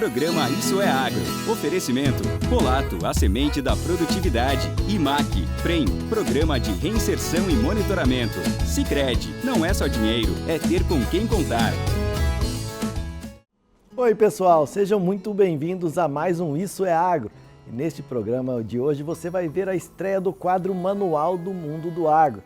Programa Isso é Agro. Oferecimento: Polato, a semente da produtividade. IMAC, PREM, Programa de Reinserção e Monitoramento. Sicredi, não é só dinheiro, é ter com quem contar. Oi pessoal, sejam muito bem-vindos a mais um Isso é Agro. E neste programa de hoje você vai ver a estreia do quadro Manual do Mundo do Agro.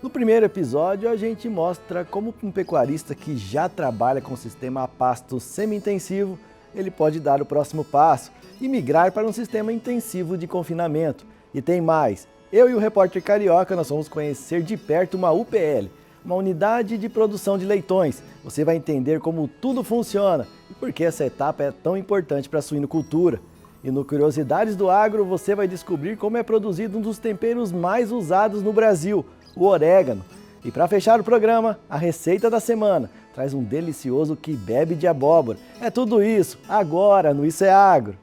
No primeiro episódio a gente mostra como um pecuarista que já trabalha com o sistema a pasto semi-intensivo, ele pode dar o próximo passo e migrar para um sistema intensivo de confinamento. E tem mais, eu e o repórter Carioca nós vamos conhecer de perto uma UPL, uma unidade de produção de leitões. Você vai entender como tudo funciona e por que essa etapa é tão importante para a suinocultura. E no Curiosidades do Agro você vai descobrir como é produzido um dos temperos mais usados no Brasil, o orégano. E para fechar o programa, a receita da semana traz um delicioso quibe de abóbora. É tudo isso agora no Isso é Agro.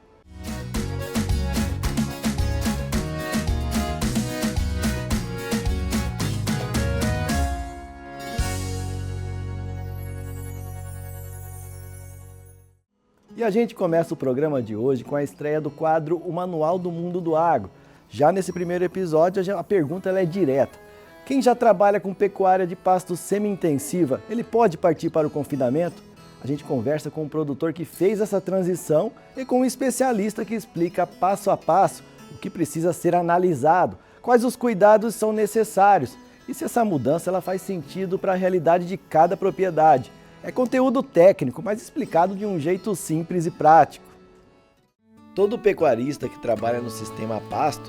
E a gente começa o programa de hoje com a estreia do quadro O Manual do Mundo do Agro. Já nesse primeiro episódio, a pergunta ela é direta. Quem já trabalha com pecuária de pasto semi-intensiva, ele pode partir para o confinamento? A gente conversa com um produtor que fez essa transição e com um especialista que explica passo a passo o que precisa ser analisado, quais os cuidados são necessários e se essa mudança ela faz sentido para a realidade de cada propriedade. É conteúdo técnico, mas explicado de um jeito simples e prático. Todo pecuarista que trabalha no sistema a pasto,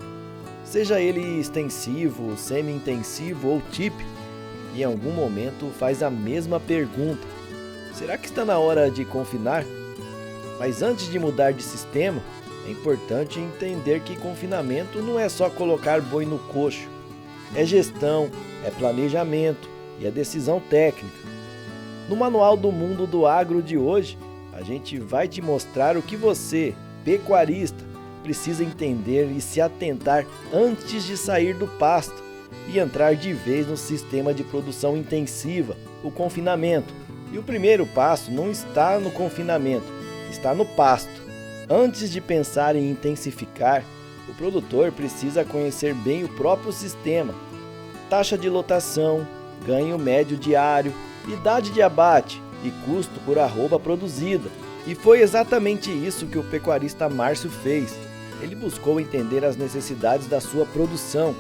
seja ele extensivo, semi-intensivo ou TIP, em algum momento faz a mesma pergunta: será que está na hora de confinar? Mas antes de mudar de sistema, é importante entender que confinamento não é só colocar boi no coxo. É gestão, é planejamento e é decisão técnica. No Manual do Mundo do Agro de hoje, a gente vai te mostrar o que você, pecuarista, precisa entender e se atentar antes de sair do pasto e entrar de vez no sistema de produção intensiva, o confinamento. E o primeiro passo não está no confinamento, está no pasto. Antes de pensar em intensificar, o produtor precisa conhecer bem o próprio sistema, taxa de lotação, ganho médio diário, idade de abate e custo por arroba produzida. E foi exatamente isso que o pecuarista Márcio fez. Ele buscou entender as necessidades da sua produção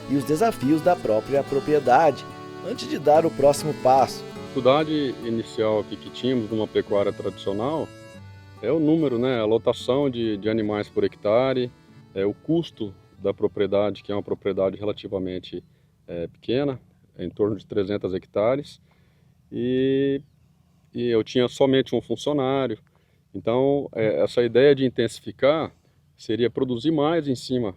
e os desafios da própria propriedade, antes de dar o próximo passo. A dificuldade inicial aqui que tínhamos numa pecuária tradicional é o número, a lotação de animais por hectare, o custo da propriedade, que é uma propriedade relativamente pequena, em torno de 300 hectares, e eu tinha somente um funcionário. Então, essa ideia de intensificar seria produzir mais em cima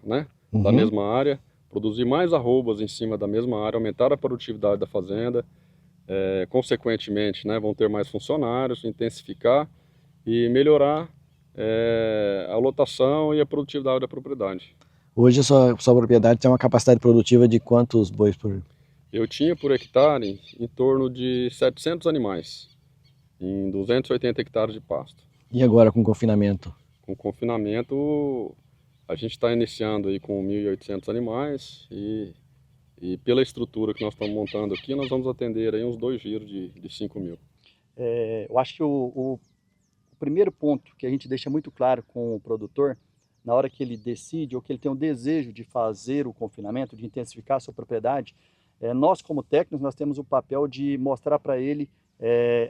da mesma área, produzir mais arrobas em cima da mesma área, aumentar a produtividade da fazenda, consequentemente vão ter mais funcionários, intensificar e melhorar a lotação e a produtividade da propriedade. Hoje a sua propriedade tem uma capacidade produtiva de quantos bois por? Eu tinha por hectare em torno de 700 animais, em 280 hectares de pasto. E agora com confinamento? Com confinamento, a gente está iniciando aí com 1.800 animais e pela estrutura que nós estamos montando aqui, nós vamos atender aí uns 2 giros de 5.000. Eu acho que o primeiro ponto que a gente deixa muito claro com o produtor, na hora que ele decide ou que ele tem um desejo de fazer o confinamento, de intensificar a sua propriedade, nós como técnicos, nós temos o papel de mostrar para ele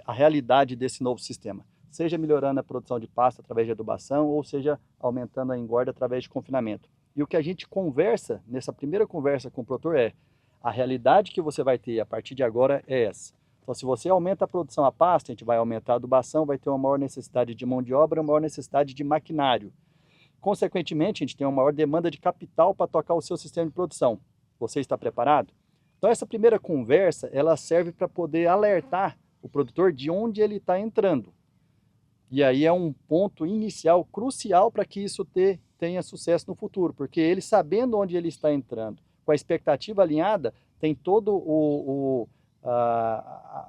a realidade desse novo sistema. Seja melhorando a produção de pasto através de adubação, ou seja, aumentando a engorda através de confinamento. E o que a gente conversa, nessa primeira conversa com o produtor a realidade que você vai ter a partir de agora é essa. Então, se você aumenta a produção a pasto, a gente vai aumentar a adubação, vai ter uma maior necessidade de mão de obra, uma maior necessidade de maquinário. Consequentemente, a gente tem uma maior demanda de capital para tocar o seu sistema de produção. Você está preparado? Então, essa primeira conversa, ela serve para poder alertar o produtor de onde ele está entrando. E aí é um ponto inicial, crucial para que isso tenha sucesso no futuro, porque ele sabendo onde ele está entrando, com a expectativa alinhada, tem todo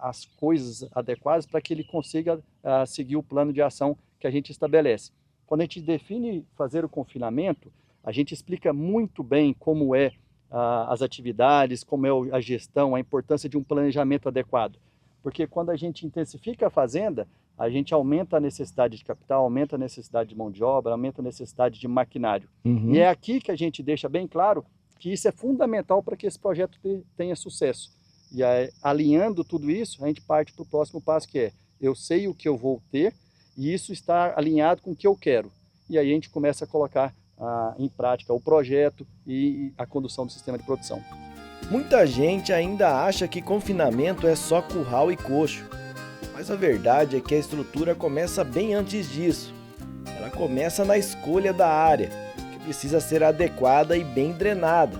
as coisas adequadas para que ele consiga seguir o plano de ação que a gente estabelece. Quando a gente define fazer o confinamento, a gente explica muito bem como é as atividades, como é a gestão, a importância de um planejamento adequado. Porque quando a gente intensifica a fazenda, a gente aumenta a necessidade de capital, aumenta a necessidade de mão de obra, aumenta a necessidade de maquinário. Uhum. E é aqui que a gente deixa bem claro que isso é fundamental para que esse projeto tenha sucesso. E aí, alinhando tudo isso, a gente parte para o próximo passo, que é: eu sei o que eu vou ter e isso está alinhado com o que eu quero. E aí a gente começa a colocar em prática o projeto e a condução do sistema de produção. Muita gente ainda acha que confinamento é só curral e coxo, mas a verdade é que a estrutura começa bem antes disso. Ela começa na escolha da área, que precisa ser adequada e bem drenada.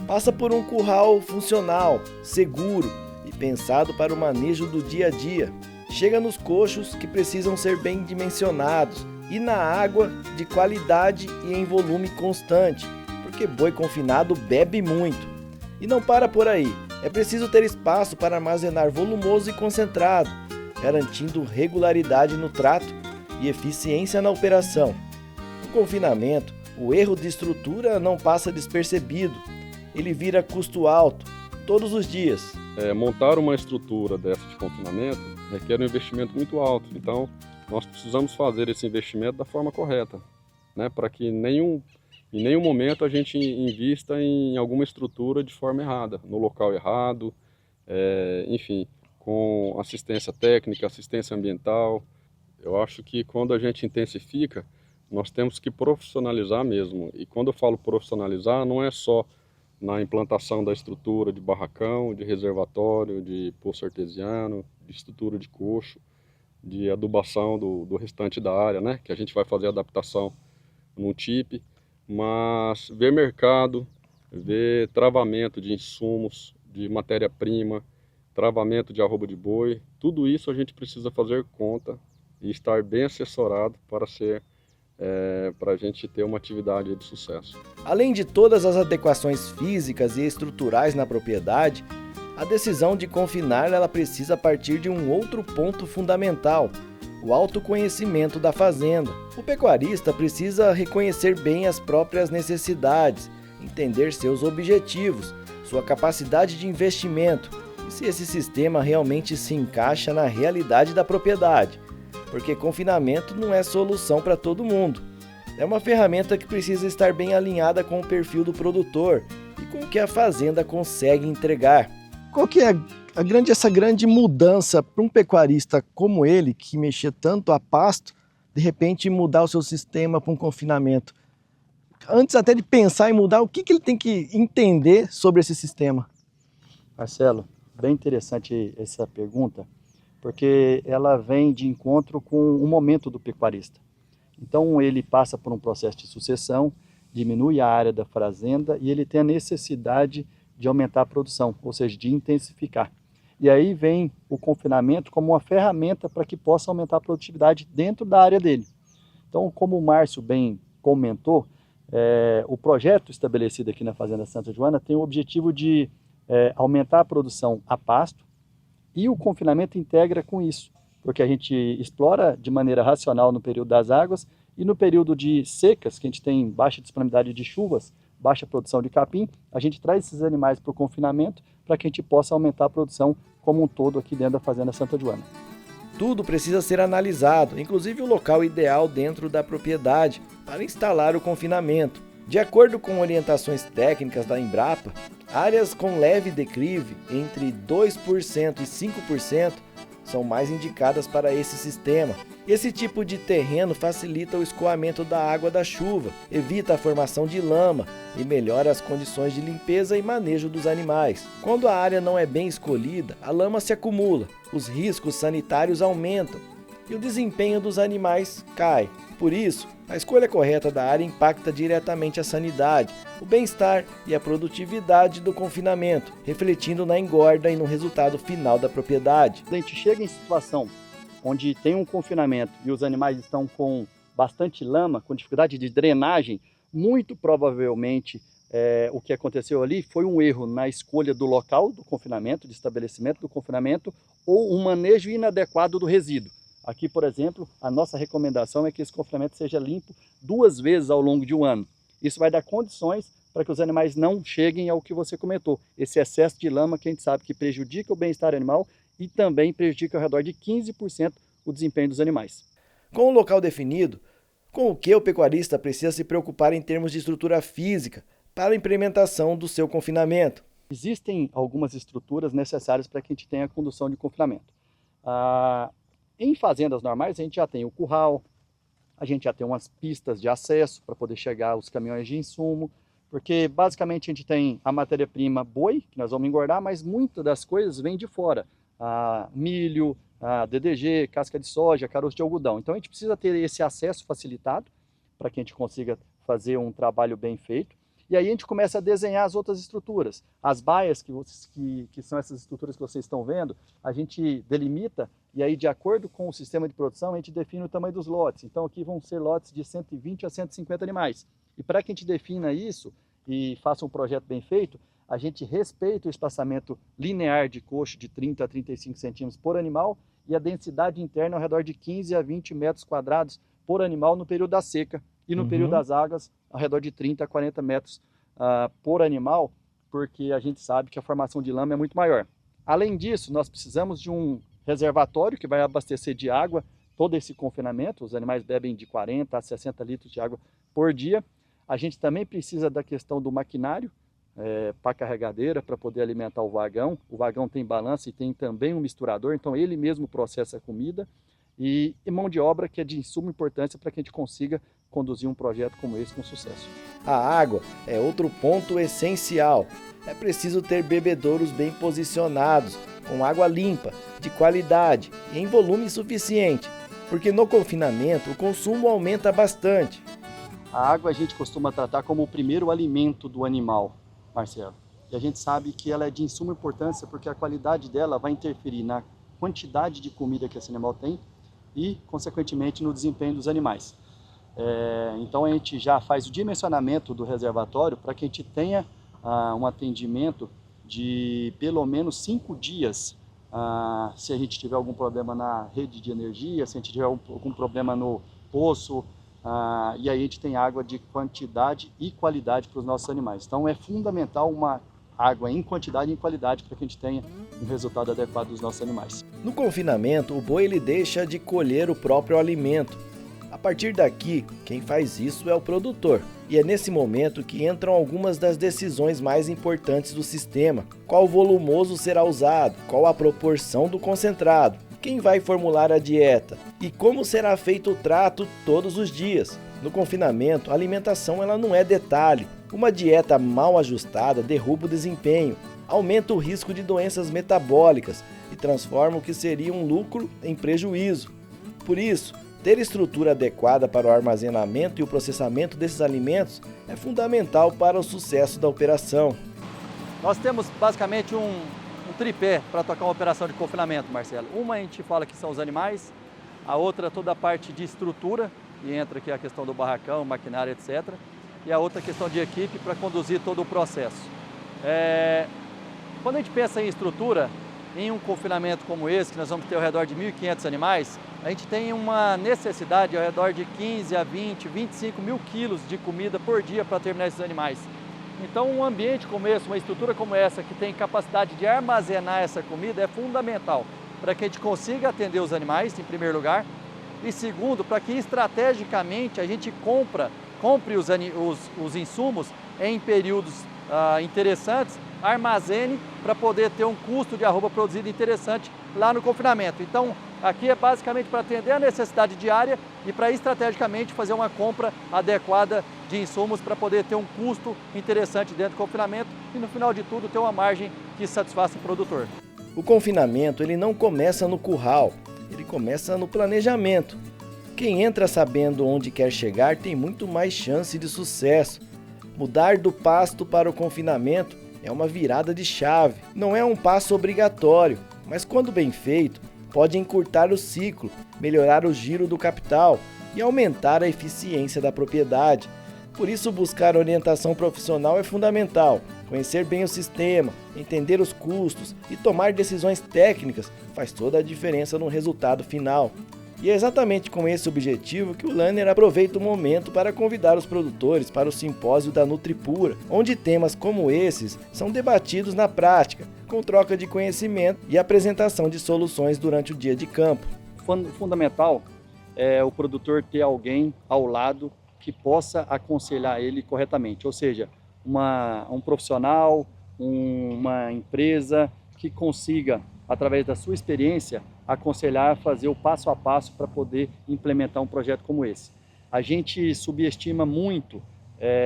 Passa por um curral funcional, seguro e pensado para o manejo do dia a dia. Chega nos coxos, que precisam ser bem dimensionados, e na água de qualidade e em volume constante, porque boi confinado bebe muito. E não para por aí, é preciso ter espaço para armazenar volumoso e concentrado, garantindo regularidade no trato e eficiência na operação. No confinamento, o erro de estrutura não passa despercebido, ele vira custo alto, todos os dias. Montar uma estrutura dessa de confinamento requer um investimento muito alto, então nós precisamos fazer esse investimento da forma correta, né? Para que em nenhum momento a gente invista em alguma estrutura de forma errada, no local errado, enfim, com assistência técnica, assistência ambiental. Eu acho que quando a gente intensifica, nós temos que profissionalizar mesmo. E quando eu falo profissionalizar, não é só na implantação da estrutura de barracão, de reservatório, de poço artesiano, de estrutura de coxo, de adubação do restante da área, né? Que a gente vai fazer a adaptação no TIP, mas ver mercado, ver travamento de insumos, de matéria-prima, travamento de arroba de boi, tudo isso a gente precisa fazer conta e estar bem assessorado para a gente ter uma atividade de sucesso. Além de todas as adequações físicas e estruturais na propriedade, a decisão de confinar ela precisa partir de um outro ponto fundamental, o autoconhecimento da fazenda. O pecuarista precisa reconhecer bem as próprias necessidades, entender seus objetivos, sua capacidade de investimento e se esse sistema realmente se encaixa na realidade da propriedade, porque confinamento não é solução para todo mundo. É uma ferramenta que precisa estar bem alinhada com o perfil do produtor e com o que a fazenda consegue entregar. Qual que é essa grande mudança para um pecuarista como ele, que mexia tanto a pasto, de repente mudar o seu sistema para um confinamento? Antes até de pensar em mudar, o que ele tem que entender sobre esse sistema? Marcelo, bem interessante essa pergunta, porque ela vem de encontro com o momento do pecuarista. Então ele passa por um processo de sucessão, diminui a área da fazenda e ele tem a necessidade de aumentar a produção, ou seja, de intensificar. E aí vem o confinamento como uma ferramenta para que possa aumentar a produtividade dentro da área dele. Então, como o Márcio bem comentou, o projeto estabelecido aqui na Fazenda Santa Joana tem o objetivo de aumentar a produção a pasto, e o confinamento integra com isso, porque a gente explora de maneira racional no período das águas e no período de secas, que a gente tem baixa disponibilidade de chuvas, baixa produção de capim, a gente traz esses animais para o confinamento para que a gente possa aumentar a produção como um todo aqui dentro da Fazenda Santa Joana. Tudo precisa ser analisado, inclusive o local ideal dentro da propriedade para instalar o confinamento. De acordo com orientações técnicas da Embrapa, áreas com leve declive, entre 2% e 5%, são mais indicadas para esse sistema. Esse tipo de terreno facilita o escoamento da água da chuva, evita a formação de lama e melhora as condições de limpeza e manejo dos animais. Quando a área não é bem escolhida, a lama se acumula, os riscos sanitários aumentam e o desempenho dos animais cai. Por isso, a escolha correta da área impacta diretamente a sanidade, o bem-estar e a produtividade do confinamento, refletindo na engorda e no resultado final da propriedade. A gente chega em situação onde tem um confinamento e os animais estão com bastante lama, com dificuldade de drenagem, muito provavelmente o que aconteceu ali foi um erro na escolha do local do confinamento, de estabelecimento do confinamento, ou um manejo inadequado do resíduo. Aqui, por exemplo, a nossa recomendação é que esse confinamento seja limpo 2 vezes ao longo de um ano. Isso vai dar condições para que os animais não cheguem ao que você comentou, esse excesso de lama que a gente sabe que prejudica o bem-estar animal e também prejudica ao redor de 15% o desempenho dos animais. Com o local definido, com o que o pecuarista precisa se preocupar em termos de estrutura física para a implementação do seu confinamento? Existem algumas estruturas necessárias para que a gente tenha a condução de confinamento. Em fazendas normais, a gente já tem o curral, a gente já tem umas pistas de acesso para poder chegar os caminhões de insumo, porque basicamente a gente tem a matéria-prima boi, que nós vamos engordar, mas muitas das coisas vêm de fora. Milho, DDG, casca de soja, caroço de algodão. Então a gente precisa ter esse acesso facilitado para que a gente consiga fazer um trabalho bem feito. E aí a gente começa a desenhar as outras estruturas. As baias, que são essas estruturas que vocês estão vendo, a gente delimita e aí de acordo com o sistema de produção a gente define o tamanho dos lotes. Então aqui vão ser lotes de 120 a 150 animais. E para que a gente defina isso e faça um projeto bem feito, a gente respeita o espaçamento linear de coxo de 30 a 35 centímetros por animal e a densidade interna ao redor de 15 a 20 metros quadrados por animal no período da seca e no período das águas ao redor de 30 a 40 metros por animal, porque a gente sabe que a formação de lama é muito maior. Além disso, nós precisamos de um reservatório que vai abastecer de água todo esse confinamento. Os animais bebem de 40 a 60 litros de água por dia. A gente também precisa da questão do maquinário, para carregadeira, para poder alimentar o vagão. O vagão tem balança e tem também um misturador, então ele mesmo processa a comida. E mão de obra que é de suma importância para que a gente consiga conduzir um projeto como esse com sucesso. A água é outro ponto essencial. É preciso ter bebedouros bem posicionados, com água limpa, de qualidade e em volume suficiente, porque no confinamento o consumo aumenta bastante. A água a gente costuma tratar como o primeiro alimento do animal, Marcelo. E a gente sabe que ela é de suma importância porque a qualidade dela vai interferir na quantidade de comida que esse animal tem e, consequentemente, no desempenho dos animais. Então a gente já faz o dimensionamento do reservatório para que a gente tenha um atendimento de pelo menos 5 dias, se a gente tiver algum problema na rede de energia, se a gente tiver algum problema no poço, e aí a gente tem água de quantidade e qualidade para os nossos animais. Então é fundamental uma água em quantidade e em qualidade para que a gente tenha um resultado adequado dos nossos animais. No confinamento, o boi ele deixa de colher o próprio alimento. A partir daqui, quem faz isso é o produtor. E é nesse momento que entram algumas das decisões mais importantes do sistema. Qual volumoso será usado? Qual a proporção do concentrado? Quem vai formular a dieta? E como será feito o trato todos os dias? No confinamento, a alimentação ela não é detalhe. Uma dieta mal ajustada derruba o desempenho, aumenta o risco de doenças metabólicas e transforma o que seria um lucro em prejuízo. Por isso, ter estrutura adequada para o armazenamento e o processamento desses alimentos é fundamental para o sucesso da operação. Nós temos basicamente um tripé para tocar uma operação de confinamento, Marcelo. Uma a gente fala que são os animais, a outra toda a parte de estrutura, e entra aqui a questão do barracão, maquinário, etc. E a outra questão de equipe para conduzir todo o processo. Quando a gente pensa em estrutura, em um confinamento como esse, que nós vamos ter ao redor de 1.500 animais, a gente tem uma necessidade ao redor de 15 a 20, 25 mil quilos de comida por dia para terminar esses animais. Então um ambiente como esse, uma estrutura como essa, que tem capacidade de armazenar essa comida, é fundamental para que a gente consiga atender os animais, em primeiro lugar, e segundo, para que estrategicamente a gente compre os insumos em períodos interessantes, armazene para poder ter um custo de arroba produzido interessante lá no confinamento. Então, aqui é basicamente para atender a necessidade diária e para estrategicamente fazer uma compra adequada de insumos para poder ter um custo interessante dentro do confinamento e, no final de tudo, ter uma margem que satisfaça o produtor. O confinamento ele não começa no curral, ele começa no planejamento. Quem entra sabendo onde quer chegar tem muito mais chance de sucesso. Mudar do pasto para o confinamento é uma virada de chave. Não é um passo obrigatório, mas quando bem feito, pode encurtar o ciclo, melhorar o giro do capital e aumentar a eficiência da propriedade. Por isso, buscar orientação profissional é fundamental. Conhecer bem o sistema, entender os custos e tomar decisões técnicas faz toda a diferença no resultado final. E é exatamente com esse objetivo que o Lanner aproveita o momento para convidar os produtores para o simpósio da Nutripura, onde temas como esses são debatidos na prática, com troca de conhecimento e apresentação de soluções durante o dia de campo. Fundamental é o produtor ter alguém ao lado que possa aconselhar ele corretamente, ou seja, um profissional, uma empresa que consiga, através da sua experiência, aconselhar, fazer o passo a passo para poder implementar um projeto como esse. A gente subestima muito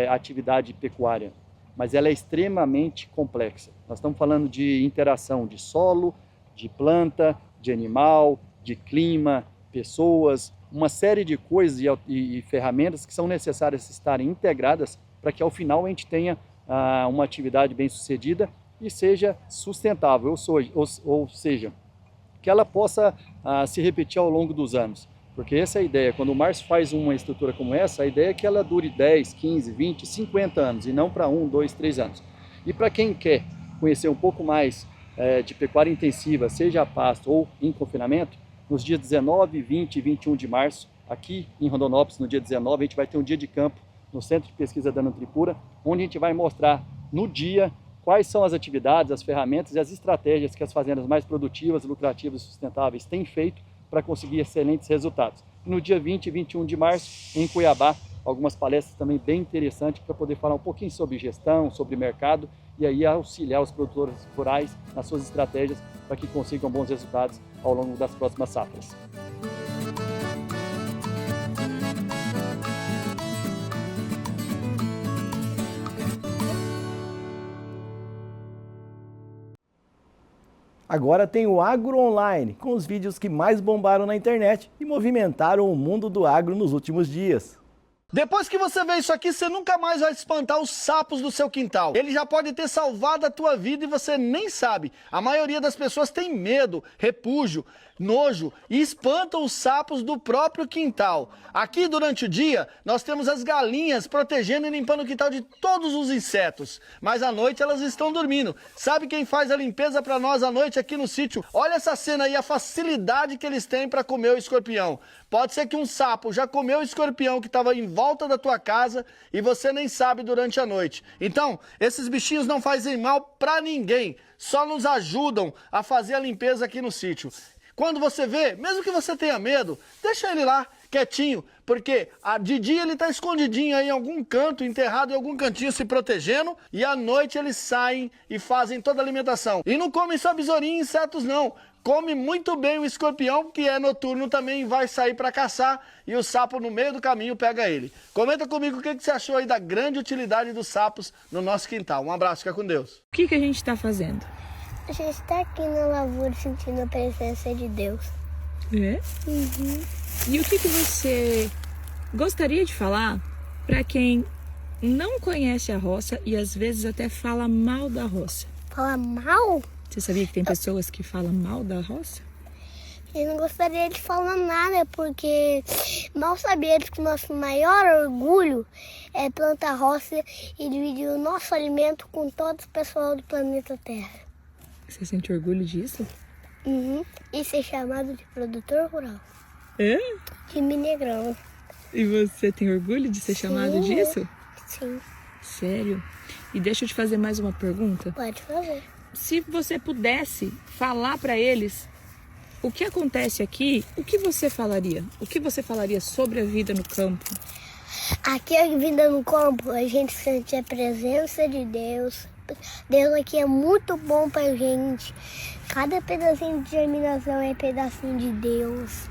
a atividade pecuária, mas ela é extremamente complexa. Nós estamos falando de interação de solo, de planta, de animal, de clima, pessoas, uma série de coisas e ferramentas que são necessárias estarem integradas para que ao final a gente tenha uma atividade bem sucedida e seja sustentável, ou seja, que ela possa se repetir ao longo dos anos. Porque essa é a ideia, quando o Márcio faz uma estrutura como essa, a ideia é que ela dure 10, 15, 20, 50 anos e não para 1, 2, 3 anos. E para quem quer conhecer um pouco mais de pecuária intensiva, seja a pasto ou em confinamento, nos dias 19, 20 e 21 de março, aqui em Rondonópolis, no dia 19, a gente vai ter um dia de campo no Centro de Pesquisa da Nutripura, onde a gente vai mostrar no dia quais são as atividades, as ferramentas e as estratégias que as fazendas mais produtivas, lucrativas e sustentáveis têm feito para conseguir excelentes resultados. E no dia 20 e 21 de março, em Cuiabá, algumas palestras também bem interessantes para poder falar um pouquinho sobre gestão, sobre mercado e aí auxiliar os produtores rurais nas suas estratégias para que consigam bons resultados ao longo das próximas safras. Agora tem o Agro Online, com os vídeos que mais bombaram na internet e movimentaram o mundo do agro nos últimos dias. Depois que você vê isso aqui, você nunca mais vai espantar os sapos do seu quintal. Ele já pode ter salvado a tua vida e você nem sabe. A maioria das pessoas tem medo, repúdio, nojo e espantam os sapos do próprio quintal. Aqui durante o dia, nós temos as galinhas protegendo e limpando o quintal de todos os insetos. Mas à noite elas estão dormindo. Sabe quem faz a limpeza para nós à noite aqui no sítio? Olha essa cena aí, a facilidade que eles têm para comer o escorpião. Pode ser que um sapo já comeu o escorpião que estava em volta da tua casa e você nem sabe durante a noite. Então, esses bichinhos não fazem mal para ninguém, só nos ajudam a fazer a limpeza aqui no sítio. Quando você vê, mesmo que você tenha medo, deixa ele lá, quietinho, porque de dia ele está escondidinho aí em algum canto, enterrado em algum cantinho se protegendo, e à noite eles saem e fazem toda a alimentação. E não comem só besourinha e insetos não, come muito bem o escorpião, que é noturno também, vai sair para caçar e o sapo no meio do caminho pega ele. Comenta comigo o que você achou aí da grande utilidade dos sapos no nosso quintal. Um abraço, fica com Deus. O que a gente está fazendo? A gente está aqui na lavoura sentindo a presença de Deus. É? Uhum. E o que você gostaria de falar para quem não conhece a roça e às vezes até fala mal da roça? Fala mal? Você sabia que tem pessoas que falam mal da roça? Eu não gostaria de falar nada, porque mal sabia que o nosso maior orgulho é plantar roça e dividir o nosso alimento com todo o pessoal do planeta Terra. Você sente orgulho disso? Uhum. E ser chamado de produtor rural. É? De Minegrão. E você tem orgulho de ser chamado disso? Sim. Sério? E deixa eu te fazer mais uma pergunta. Pode fazer. Se você pudesse falar para eles o que acontece aqui, o que você falaria? O que você falaria sobre a vida no campo? Aqui a vida no campo, a gente sente a presença de Deus. Deus aqui é muito bom pra gente. Cada pedacinho de germinação é pedacinho de Deus.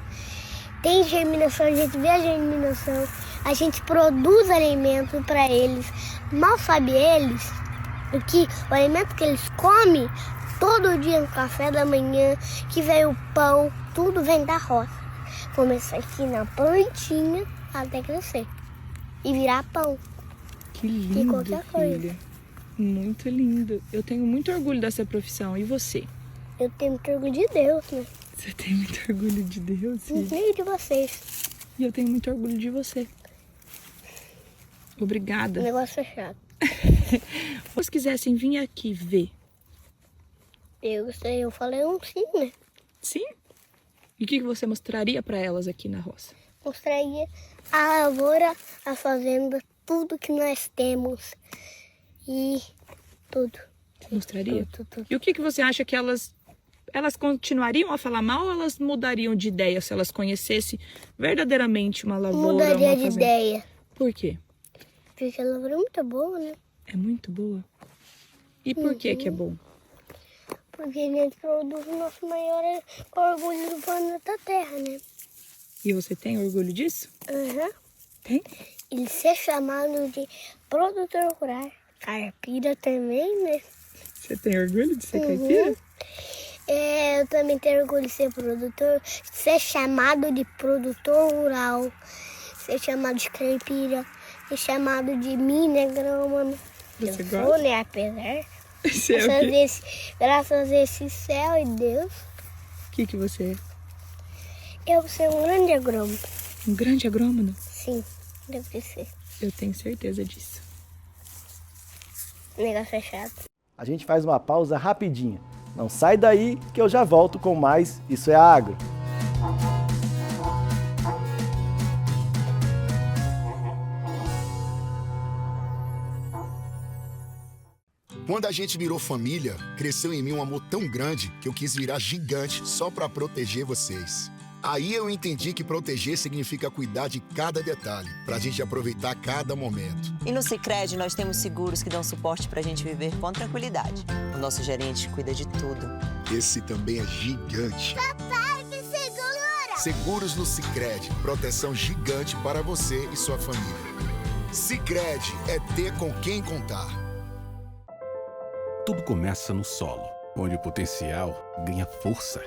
Tem germinação, a gente vê a germinação. A gente produz alimento para eles. Mal sabe eles o alimento que eles comem todo dia no café da manhã, que vem o pão, tudo vem da roça. Começa aqui na plantinha até crescer e virar pão. Que lindo, e qualquer coisa. Filha. Muito lindo. Eu tenho muito orgulho dessa profissão. E você? Eu tenho muito orgulho de Deus, né? Você tem muito orgulho de Deus? No meio de vocês. E eu tenho muito orgulho de você. Obrigada. O negócio é chato. Se vocês quisessem vir aqui ver. Eu falei um sim, né? Sim? E o que você mostraria para elas aqui na roça? Mostraria a lavoura, a fazenda, tudo que nós temos e tudo. Mostraria? Tudo. E o que você acha que elas continuariam a falar mal ou elas mudariam de ideia se elas conhecessem verdadeiramente uma lavoura, Mudaria uma de fazenda? ideia. Por quê? Porque a lavoura é muito boa, né? É muito boa. E por que é bom? Porque a gente produz o nosso maior orgulho do planeta Terra, né? E você tem orgulho disso? Uhum. Tem? Ele ser chamado de produtor rural. Caipira também, né? Você tem orgulho de ser caipira? Eu também tenho orgulho de ser produtor, ser chamado de produtor rural, ser chamado de caipira, ser chamado de minegrômano. Você Eu gosta? sou, né? Apesar, Você é o quê? graças a esse céu e Deus, O que você é? eu vou ser um grande agrônomo. Um grande agrônomo? Sim, deve ser. Eu tenho certeza disso. O negócio é chato. A gente faz uma pausa rapidinha. Não sai daí que eu já volto com mais Isso é Agro. Quando a gente virou família, cresceu em mim um amor tão grande que eu quis virar gigante só para proteger vocês. Aí eu entendi que proteger significa cuidar de cada detalhe, pra gente aproveitar cada momento. E no Sicredi nós temos seguros que dão suporte pra gente viver com tranquilidade. O nosso gerente cuida de tudo. Esse também é gigante. Papai, me segura! Seguros no Sicredi, proteção gigante para você e sua família. Sicredi é ter com quem contar. Tudo começa no solo, onde o potencial ganha força.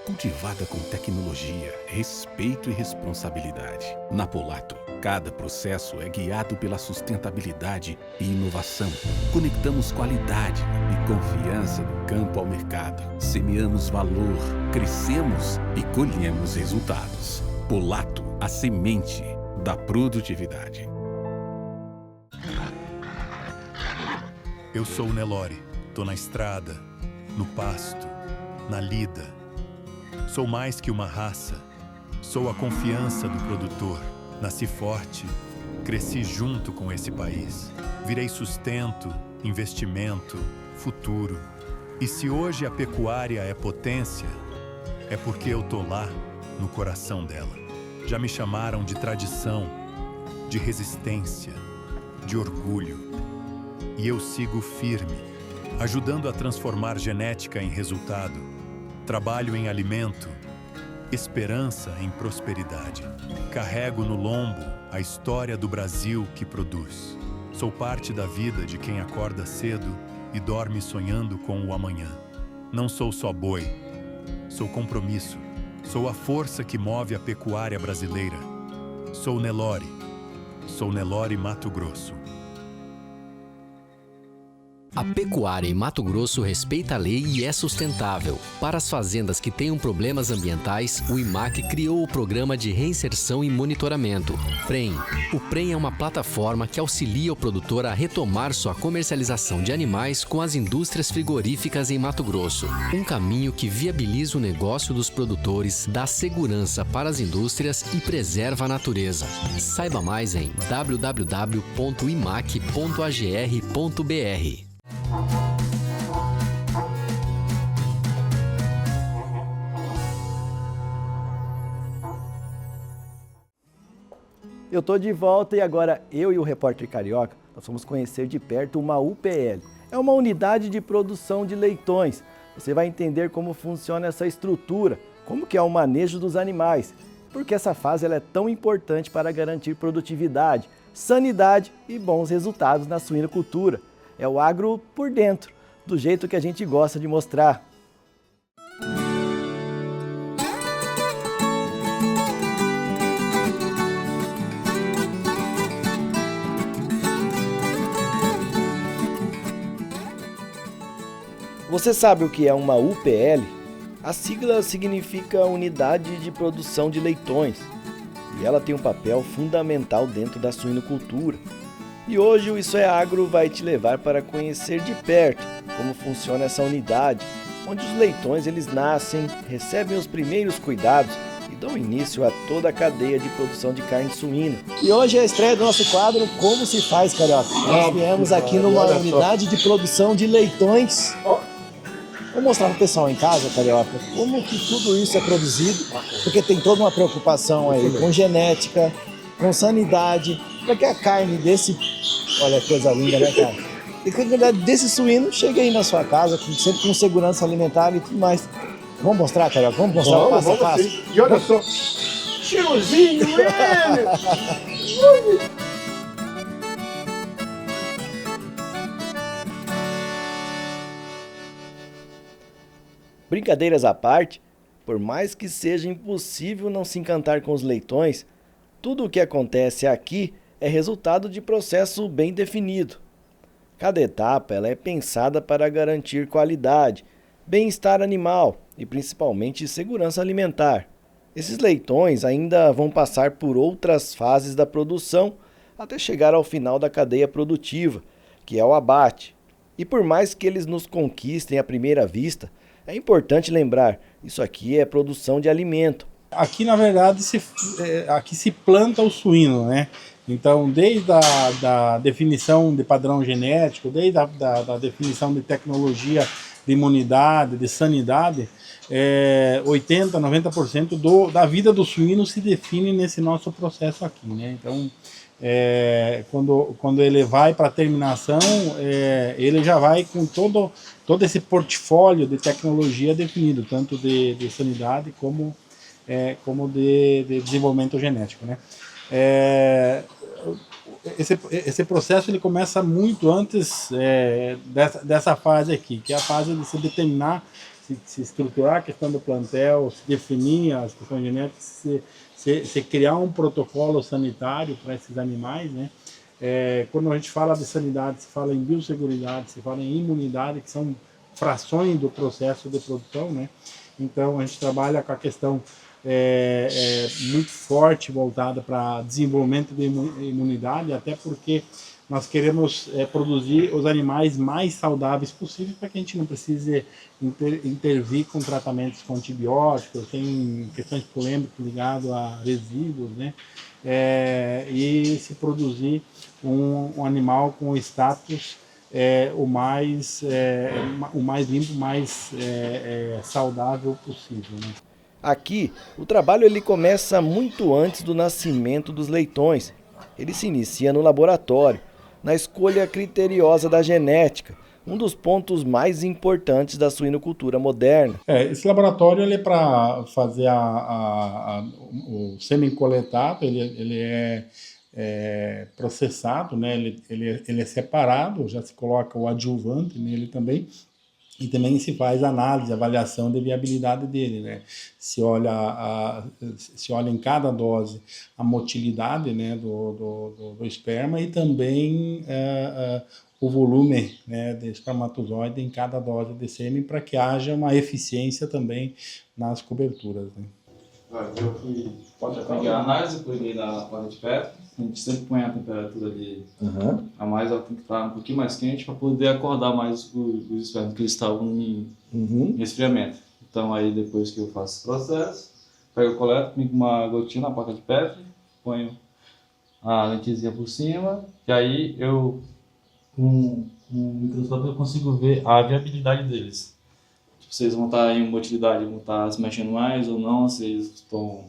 Cultivada com tecnologia, respeito e responsabilidade. Na Polato, cada processo é guiado pela sustentabilidade e inovação. Conectamos qualidade e confiança do campo ao mercado. Semeamos valor, crescemos e colhemos resultados. Polato, a semente da produtividade. Eu sou o Nelore. Tô na estrada, no pasto, na lida. Sou mais que uma raça. Sou a confiança do produtor. Nasci forte, cresci junto com esse país. Virei sustento, investimento, futuro. E se hoje a pecuária é potência, é porque eu tô lá, no coração dela. Já me chamaram de tradição, de resistência, de orgulho. E eu sigo firme, ajudando a transformar genética em resultado. Trabalho em alimento, esperança em prosperidade. Carrego no lombo a história do Brasil que produz. Sou parte da vida de quem acorda cedo e dorme sonhando com o amanhã. Não sou só boi, sou compromisso. Sou a força que move a pecuária brasileira. Sou Nelore Mato Grosso. A pecuária em Mato Grosso respeita a lei e é sustentável. Para as fazendas que tenham problemas ambientais, o IMAC criou o Programa de Reinserção e Monitoramento, PREM. O PREM é uma plataforma que auxilia o produtor a retomar sua comercialização de animais com as indústrias frigoríficas em Mato Grosso. Um caminho que viabiliza o negócio dos produtores, dá segurança para as indústrias e preserva a natureza. Saiba mais em www.imac.agr.br. Eu tô de volta e agora eu e o repórter Carioca, nós vamos conhecer de perto uma UPL. É uma unidade de produção de leitões. Você vai entender como funciona essa estrutura, como que é o manejo dos animais, porque essa fase ela é tão importante para garantir produtividade, sanidade e bons resultados na suinocultura. É o agro por dentro, do jeito que a gente gosta de mostrar. Você sabe o que é uma UPL? A sigla significa Unidade de Produção de Leitões e ela tem um papel fundamental dentro da suinocultura. E hoje o Isso é Agro vai te levar para conhecer de perto como funciona essa unidade onde os leitões eles nascem, recebem os primeiros cuidados e dão início a toda a cadeia de produção de carne suína. E hoje é a estreia do nosso quadro Como se faz, Carioca. Nós viemos aqui numa unidade de produção de leitões. Vou mostrar para o pessoal em casa, Carioca, como que tudo isso é produzido, porque tem toda uma preocupação aí com genética, com sanidade, para que a carne desse... Olha que coisa linda, né, cara? E que a quantidade desse suíno chegue aí na sua casa, sempre com segurança alimentar e tudo mais. Vamos mostrar, Carioca? Vamos mostrar o passo a passo? Sim. E olha só, cheirosinho, Brincadeiras à parte, por mais que seja impossível não se encantar com os leitões, tudo o que acontece aqui é resultado de processo bem definido. Cada etapa ela é pensada para garantir qualidade, bem-estar animal e principalmente segurança alimentar. Esses leitões ainda vão passar por outras fases da produção até chegar ao final da cadeia produtiva, que é o abate. E por mais que eles nos conquistem à primeira vista, é importante lembrar, isso aqui é produção de alimento. Aqui, na verdade, aqui se planta o suíno, né? Então, desde a da definição de padrão genético, desde a definição de tecnologia de imunidade, de sanidade, 80%, 90% da vida do suíno se define nesse nosso processo aqui, né? Então, quando ele vai para a terminação, ele já vai com todo esse portfólio de tecnologia definido, tanto de sanidade como de desenvolvimento genético, né? Esse processo ele começa muito antes dessa fase aqui, que é a fase de se determinar, se estruturar a questão do plantel, se definir as questões genéticas, se criar um protocolo sanitário para esses animais, né? Quando a gente fala de sanidade, se fala em biosseguridade, se fala em imunidade, que são frações do processo de produção, né? Então a gente trabalha com a questão muito forte voltada para desenvolvimento de imunidade, até porque nós queremos produzir os animais mais saudáveis possíveis para que a gente não precise intervir com tratamentos com antibióticos, tem questões polêmicas ligadas a resíduos, né? E se produzir um animal com status o mais limpo, mais saudável possível, né? Aqui, o trabalho ele começa muito antes do nascimento dos leitões. Ele se inicia no laboratório, na escolha criteriosa da genética, um dos pontos mais importantes da suinocultura moderna. Esse laboratório ele é para fazer o sêmen coletado, ele é processado, né? Ele é separado, já se coloca o adjuvante nele também. E também se faz análise, avaliação de viabilidade dele, né? Se olha em cada dose a motilidade, né, do esperma e também o volume, né, de espermatozoide em cada dose de sêmen para que haja uma eficiência também nas coberturas, né? Eu que pode pegar a análise, peguei na placa de Petri, a gente sempre põe a temperatura ali a mais, ela tem que estar um pouquinho mais quente para poder acordar mais os espermas que eles estavam em resfriamento. Então aí depois que eu faço esse processo, pego o coleto, com uma gotinha na placa de Petri, ponho a lentezinha por cima, e aí eu com o microscópio eu consigo ver a viabilidade deles. Se eles vão estar em motilidade, vão estar se mexendo mais ou não, se eles estão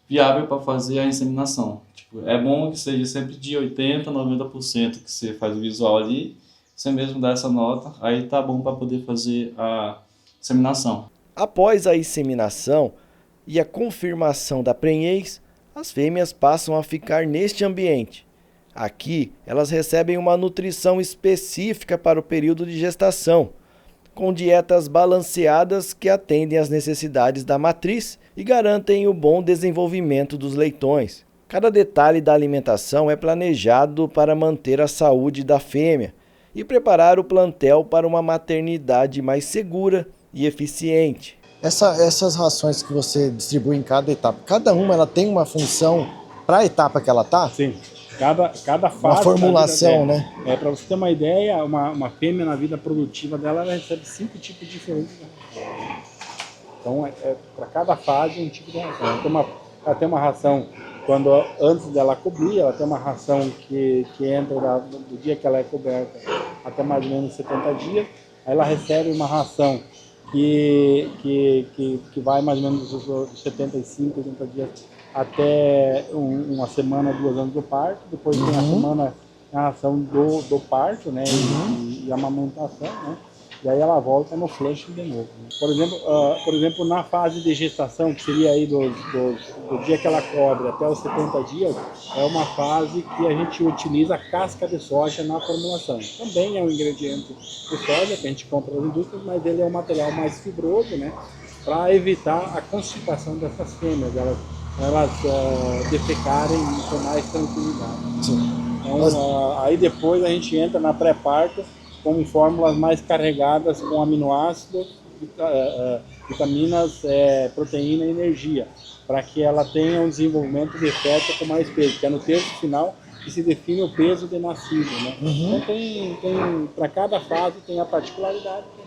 viáveis para fazer a inseminação. Tipo, é bom que seja sempre de 80% a 90% que você faz o visual ali, você mesmo dá essa nota, aí tá bom para poder fazer a inseminação. Após a inseminação e a confirmação da prenhez, as fêmeas passam a ficar neste ambiente. Aqui, elas recebem uma nutrição específica para o período de gestação, com dietas balanceadas que atendem às necessidades da matriz e garantem o bom desenvolvimento dos leitões. Cada detalhe da alimentação é planejado para manter a saúde da fêmea e preparar o plantel para uma maternidade mais segura e eficiente. Essas rações que você distribui em cada etapa, cada uma ela tem uma função para a etapa que ela está? Sim. Cada fase. Uma formulação, né? Para você ter uma ideia, uma fêmea na vida produtiva dela, ela recebe 5 tipos diferentes de ração. Então, para cada fase, um tipo de ração. Ela tem uma ração antes dela cobrir, ela tem uma ração que entra do dia que ela é coberta até mais ou menos 70 dias. Aí ela recebe uma ração que vai mais ou menos dos 75, 80 dias até uma semana, 2 anos do parto. Depois tem a semana, a ração do parto, né, e amamentação, né. E aí ela volta no flushing de novo. Né? Por exemplo, na fase de gestação, que seria aí do dia que ela cobre até os 70 dias, é uma fase que a gente utiliza casca de soja na formulação. Também é um ingrediente de soja que a gente compra nas indústrias, mas ele é um material mais fibroso, né, para evitar a constipação dessas fêmeas, elas defecarem com mais tranquilidade. Sim. Então, aí depois a gente entra na pré-parto com fórmulas mais carregadas com aminoácidos, vitaminas, proteína e energia, para que ela tenha um desenvolvimento de feto com mais peso, que é no terço final que se define o peso de nascido, né? Então para cada fase tem a particularidade que a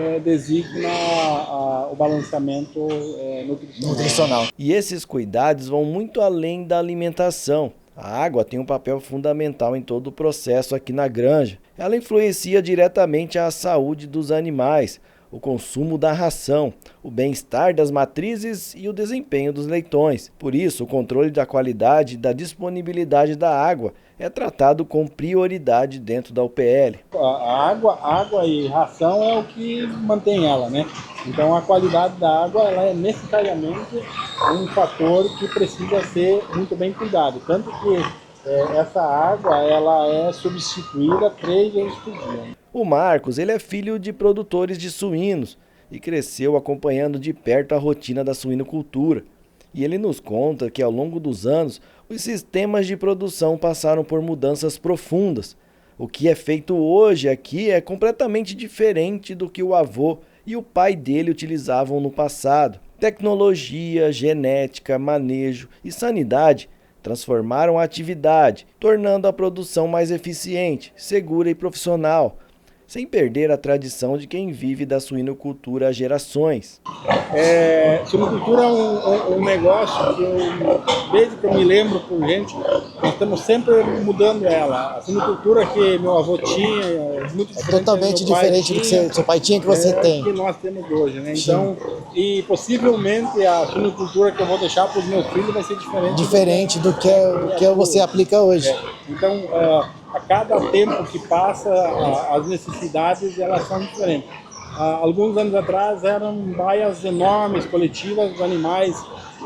gente designa o balanceamento nutricional. E esses cuidados vão muito além da alimentação. A água tem um papel fundamental em todo o processo aqui na granja. Ela influencia diretamente a saúde dos animais, o consumo da ração, o bem-estar das matrizes e o desempenho dos leitões. Por isso, o controle da qualidade e da disponibilidade da água é tratado com prioridade dentro da UPL. A água e ração é o que mantém ela, né? Então a qualidade da água ela é necessariamente um fator que precisa ser muito bem cuidado. Tanto que essa água ela é substituída 3 vezes por dia. O Marcos, ele é filho de produtores de suínos e cresceu acompanhando de perto a rotina da suinocultura. E ele nos conta que ao longo dos anos, os sistemas de produção passaram por mudanças profundas. O que é feito hoje aqui é completamente diferente do que o avô e o pai dele utilizavam no passado. Tecnologia, genética, manejo e sanidade transformaram a atividade, tornando a produção mais eficiente, segura e profissional, sem perder a tradição de quem vive da suinocultura há gerações. Suinocultura é um negócio que desde que eu me lembro por gente, nós estamos sempre mudando ela. A suinocultura que meu avô tinha muito totalmente diferente do que seu pai tinha, que você tem. Que nós temos hoje, né? Então, e possivelmente a suinocultura que eu vou deixar para os meus filhos vai ser diferente do que você aplica hoje. Então, a cada tempo que passa, as necessidades elas são diferentes. Alguns anos atrás eram baias enormes, coletivas, os animais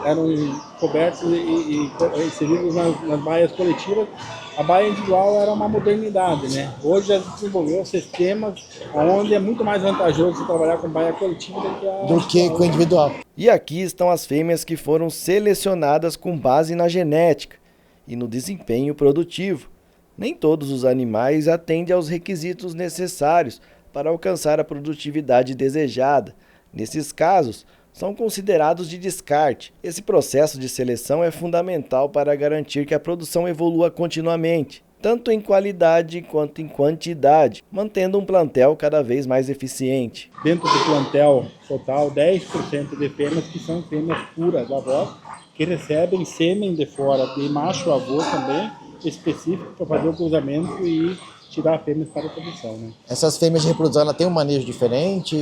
eram cobertos e inseridos nas baias coletivas. A baia individual era uma modernidade, né? Hoje já se desenvolveu sistemas onde é muito mais vantajoso trabalhar com baia coletiva do que com individual. E aqui estão as fêmeas que foram selecionadas com base na genética e no desempenho produtivo. Nem todos os animais atendem aos requisitos necessários para alcançar a produtividade desejada. Nesses casos, são considerados de descarte. Esse processo de seleção é fundamental para garantir que a produção evolua continuamente, tanto em qualidade quanto em quantidade, mantendo um plantel cada vez mais eficiente. Dentro do plantel total, 10% de fêmeas que são fêmeas puras avós, que recebem sêmen de fora de macho avô também, específico para fazer o cruzamento e tirar fêmeas para a produção, né? Essas fêmeas de reprodução, ela tem um manejo diferente?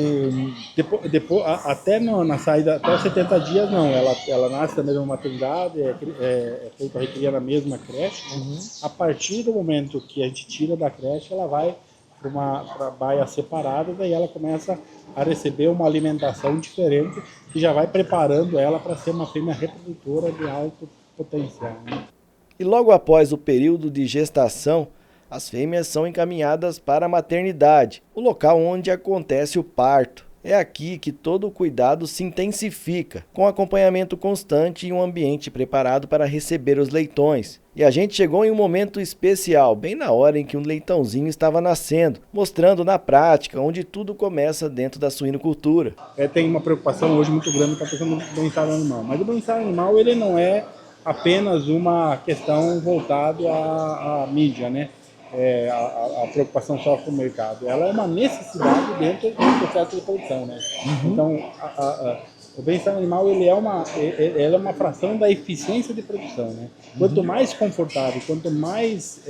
Depois, até na saída, até os 70 dias não, ela nasce na mesma maternidade, é feita recria na mesma creche. A partir do momento que a gente tira da creche, ela vai para baia separada, daí ela começa a receber uma alimentação diferente que já vai preparando ela para ser uma fêmea reprodutora de alto potencial, né? E logo após o período de gestação, as fêmeas são encaminhadas para a maternidade, o local onde acontece o parto. É aqui que todo o cuidado se intensifica, com acompanhamento constante e um ambiente preparado para receber os leitões. E a gente chegou em um momento especial, bem na hora em que um leitãozinho estava nascendo, mostrando na prática onde tudo começa dentro da suinocultura. Tem uma preocupação hoje muito grande com a questão do bem-estar animal, mas o bem-estar animal ele não é apenas uma questão voltada à mídia, né? A preocupação só com o mercado. Ela é uma necessidade dentro do processo de produção, né? Então, o bem-estar animal ele é uma fração da eficiência de produção, né? Quanto mais confortável, quanto mais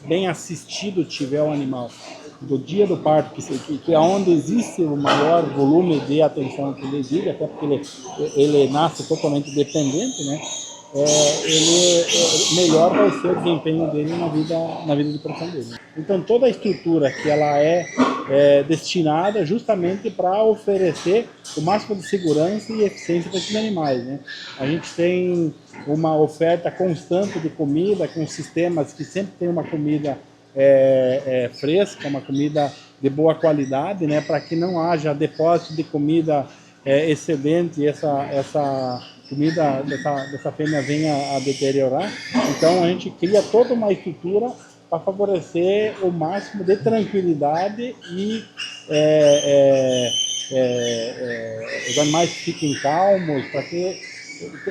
bem assistido tiver o animal do dia do parto, que é onde existe o maior volume de atenção que ele exige, até porque ele nasce totalmente dependente, né? Melhor vai ser o desempenho dele na vida de produção dele. Então toda a estrutura que ela é destinada justamente para oferecer o máximo de segurança e eficiência para esses animais, né? A gente tem uma oferta constante de comida, com sistemas que sempre tem uma comida fresca, uma comida de boa qualidade, né? Para que não haja depósito de comida excedente e essa comida dessa fêmea venha a deteriorar. Então a gente cria toda uma estrutura para favorecer o máximo de tranquilidade e os animais fiquem calmos, para que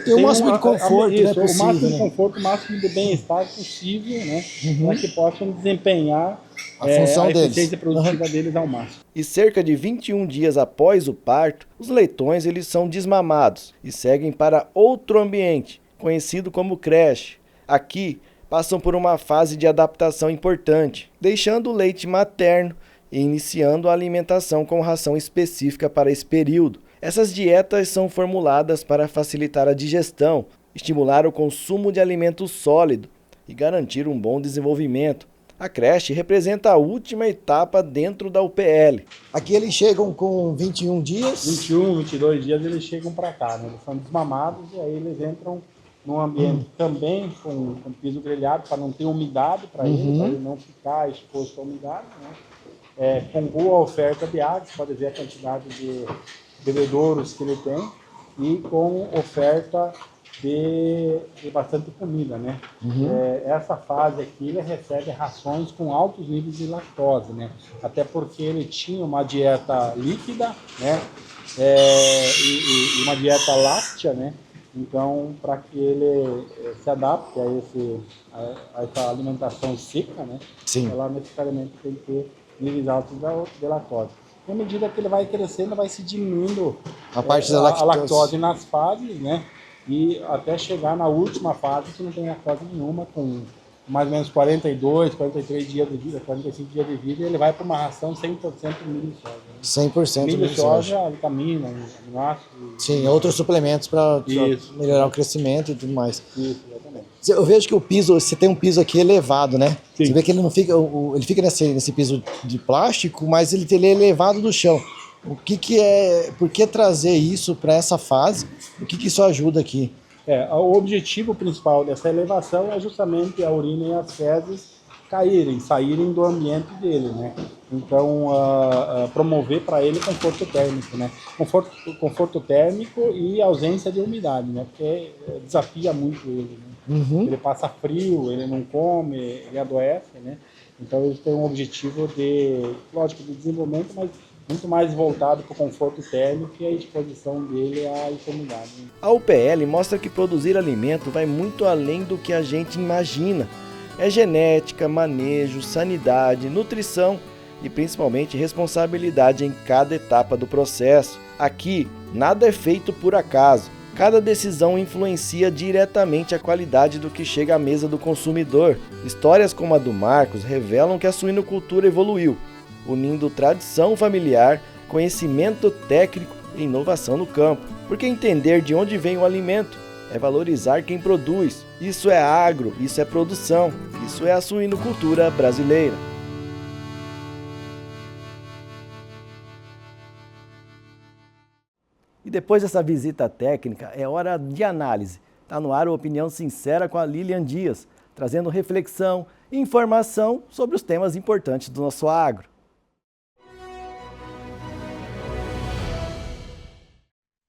tem o máximo de conforto, isso, possível, o máximo né? de conforto, o máximo de bem-estar possível, né? Para que possam desempenhar a função deles, eficiência produtiva deles ao máximo. E cerca de 21 dias após o parto, os leitões eles são desmamados e seguem para outro ambiente, conhecido como creche. Aqui, passam por uma fase de adaptação importante, deixando o leite materno e iniciando a alimentação com ração específica para esse período. Essas dietas são formuladas para facilitar a digestão, estimular o consumo de alimento sólido e garantir um bom desenvolvimento. A creche representa a última etapa dentro da UPL. Aqui eles chegam com 21 dias? 21, 22 dias eles chegam para cá, né? Eles são desmamados e aí eles entram num ambiente também com piso grelhado para não ter umidade para ele não ficar exposto à umidade, né? Com boa oferta de água, você pode ver a quantidade de bebedouros que ele tem e com oferta de bastante comida, né? Essa fase aqui ele recebe rações com altos níveis de lactose, né? Até porque ele tinha uma dieta líquida, né? E uma dieta láctea, né? Então, para que ele se adapte a essa alimentação seca, né? Sim. Ela necessariamente tem que ter níveis altos de lactose. E à medida que ele vai crescendo, vai se diminuindo a lactose nas fases, né? E até chegar na última fase que não tem lactose nenhuma, com mais ou menos 42, 43 dias de vida, 45 dias de vida, e ele vai para uma ração 100% milho e soja. 100% milho e soja, vitamina, aminoácidos. Sim, outros suplementos para melhorar o crescimento e tudo mais. Isso, exatamente. Eu vejo que o piso, você tem um piso aqui elevado, né? Sim. Você vê que ele não fica, ele fica nesse piso de plástico, mas ele é elevado do chão. Por que trazer isso para essa fase? O que isso ajuda aqui? O objetivo principal dessa elevação é justamente a urina e as fezes saírem do ambiente dele, né? Então, promover para ele conforto térmico, né? Conforto térmico e ausência de umidade, né? Porque desafia muito ele, né? Ele passa frio, ele não come, ele adoece, né? Então, eles têm um objetivo de desenvolvimento, mas muito mais voltado para o conforto térmico e a exposição dele à enfermidade. A UPL mostra que produzir alimento vai muito além do que a gente imagina. É genética, manejo, sanidade, nutrição e principalmente responsabilidade em cada etapa do processo. Aqui, nada é feito por acaso. Cada decisão influencia diretamente a qualidade do que chega à mesa do consumidor. Histórias como a do Marcos revelam que a suinocultura evoluiu, unindo tradição familiar, conhecimento técnico e inovação no campo. Porque entender de onde vem o alimento é valorizar quem produz. Isso é agro, isso é produção, isso é a suinocultura brasileira. E depois dessa visita técnica, é hora de análise. Está no ar a Opinião Sincera com a Lilian Dias, trazendo reflexão e informação sobre os temas importantes do nosso agro.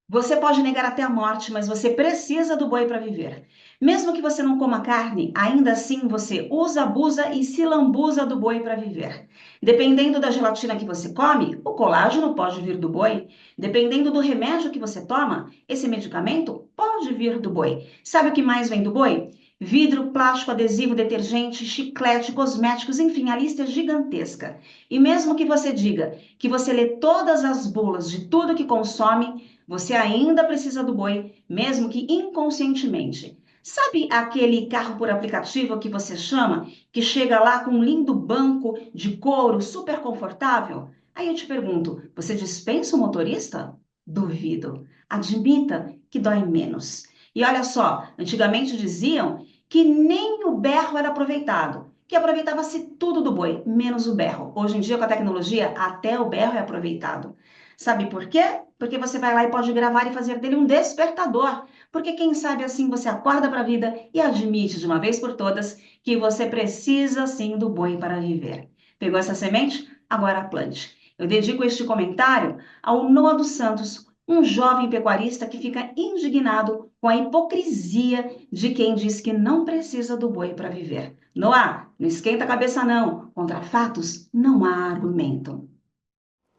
Você pode negar até a morte, mas você precisa do boi para viver. Mesmo que você não coma carne, ainda assim você usa, abusa e se lambuza do boi para viver. Dependendo da gelatina que você come, o colágeno pode vir do boi. Dependendo do remédio que você toma, esse medicamento pode vir do boi. Sabe o que mais vem do boi? Vidro, plástico, adesivo, detergente, chiclete, cosméticos, enfim, a lista é gigantesca. E mesmo que você diga que você lê todas as bulas de tudo que consome, você ainda precisa do boi, mesmo que inconscientemente. Sabe aquele carro por aplicativo que você chama, que chega lá com um lindo banco de couro super confortável? Aí eu te pergunto, você dispensa o motorista? Duvido. Admita que dói menos. E olha só, antigamente diziam que nem o berro era aproveitado, que aproveitava-se tudo do boi, menos o berro. Hoje em dia, com a tecnologia, até o berro é aproveitado. Sabe por quê? Porque você vai lá e pode gravar e fazer dele um despertador. Porque quem sabe assim você acorda para a vida e admite de uma vez por todas que você precisa sim do boi para viver. Pegou essa semente? Agora plante. Eu dedico este comentário ao Noah dos Santos, um jovem pecuarista que fica indignado com a hipocrisia de quem diz que não precisa do boi para viver. Noah, não esquenta a cabeça não. Contra fatos não há argumento.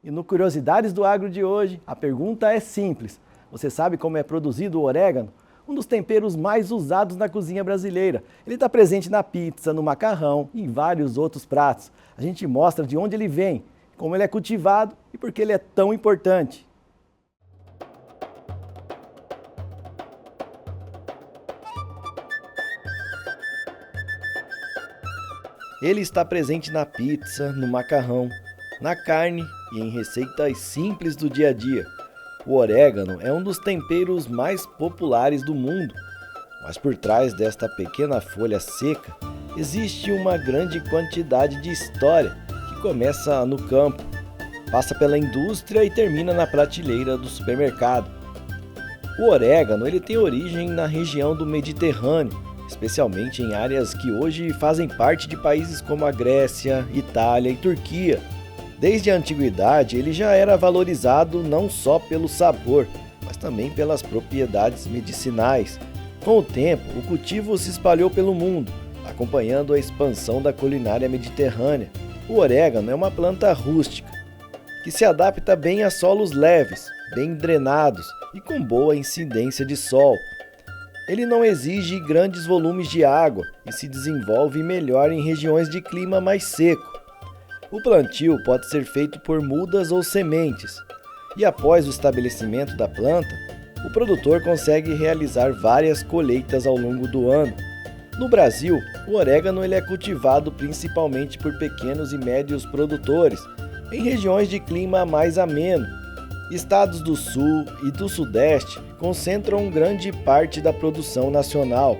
E no Curiosidades do Agro de hoje, a pergunta é simples. Você sabe como é produzido o orégano? Um dos temperos mais usados na cozinha brasileira. Ele está presente na pizza, no macarrão e em vários outros pratos. A gente mostra de onde ele vem, como ele é cultivado e por que ele é tão importante. Ele está presente na pizza, no macarrão, na carne e em receitas simples do dia a dia. O orégano é um dos temperos mais populares do mundo, mas por trás desta pequena folha seca existe uma grande quantidade de história que começa no campo, passa pela indústria e termina na prateleira do supermercado. O orégano ele tem origem na região do Mediterrâneo, especialmente em áreas que hoje fazem parte de países como a Grécia, Itália e Turquia. Desde a antiguidade, ele já era valorizado não só pelo sabor, mas também pelas propriedades medicinais. Com o tempo, o cultivo se espalhou pelo mundo, acompanhando a expansão da culinária mediterrânea. O orégano é uma planta rústica, que se adapta bem a solos leves, bem drenados e com boa incidência de sol. Ele não exige grandes volumes de água e se desenvolve melhor em regiões de clima mais seco. O plantio pode ser feito por mudas ou sementes, e após o estabelecimento da planta, o produtor consegue realizar várias colheitas ao longo do ano. No Brasil, o orégano ele é cultivado principalmente por pequenos e médios produtores, em regiões de clima mais ameno. Estados do Sul e do Sudeste concentram grande parte da produção nacional.